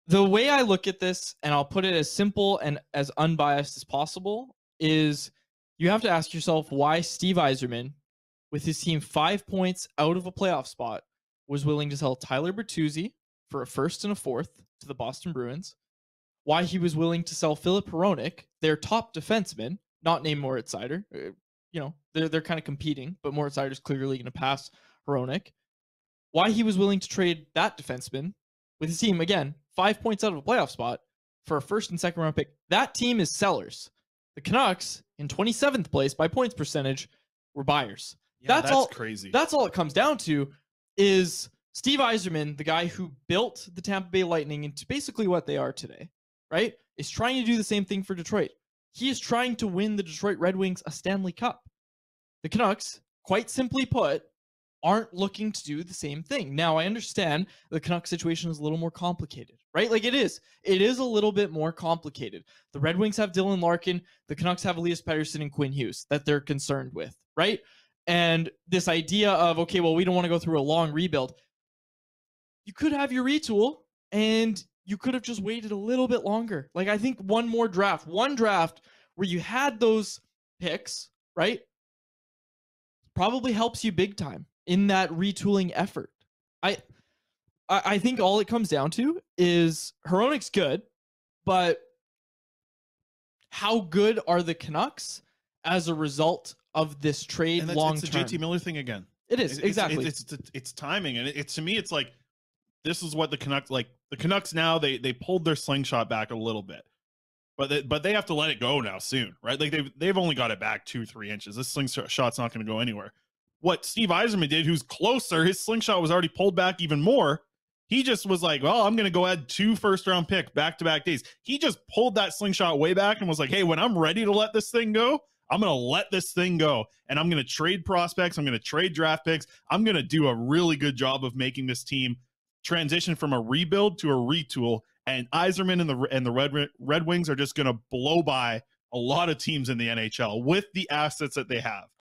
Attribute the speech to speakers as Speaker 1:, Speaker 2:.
Speaker 1: The way I look at this, and I'll put it as simple and as unbiased as possible, is you have to ask yourself why Steve Yzerman, with his team 5 points out of a playoff spot, was willing to sell Tyler Bertuzzi for a first and a fourth to the Boston Bruins, why he was willing to sell Filip Hronek, their top defenseman, not named Moritz Seider. They're kind of competing, but Moritz Seider is clearly going to pass Hronek. Why he was willing to trade that defenseman with his team, again, 5 points out of a playoff spot for a first and second round pick. That team is sellers. The Canucks, in 27th place by points percentage, were buyers.
Speaker 2: Yeah, that's crazy.
Speaker 1: That's all it comes down to is Steve Yzerman, the guy who built the Tampa Bay Lightning into basically what they are today, right, is trying to do the same thing for Detroit. He is trying to win the Detroit Red Wings a Stanley Cup. The Canucks, quite simply put, aren't looking to do the same thing. Now, I understand the Canucks situation is a little more complicated, right? Like it is. It is a little bit more complicated. The Red Wings have Dylan Larkin. The Canucks have Elias Pettersson and Quinn Hughes that they're concerned with, right? And this idea of, okay, well, we don't want to go through a long rebuild. You could have your retool and you could have just waited a little bit longer. Like, I think one draft where you had those picks, right, probably helps you big time in that retooling effort. I think all it comes down to is Hronek's good, but how good are the Canucks as a result of this trade long term?
Speaker 2: It's the JT Miller thing again.
Speaker 1: It is, exactly.
Speaker 2: It's timing, and to me, it's like, this is what the Canucks, like the Canucks now, they pulled their slingshot back a little bit, but they have to let it go now soon, right? Like they've only got it back 2-3 inches. This slingshot's not going to go anywhere. What Steve Yzerman did, who's closer, his slingshot was already pulled back even more. He just was like, well, I'm going to go add 2 first-round picks back-to-back days. He just pulled that slingshot way back and was like, hey, when I'm ready to let this thing go, I'm going to let this thing go, and I'm going to trade prospects. I'm going to trade draft picks. I'm going to do a really good job of making this team transition from a rebuild to a retool, and Yzerman and the Red Wings are just going to blow by a lot of teams in the NHL with the assets that they have.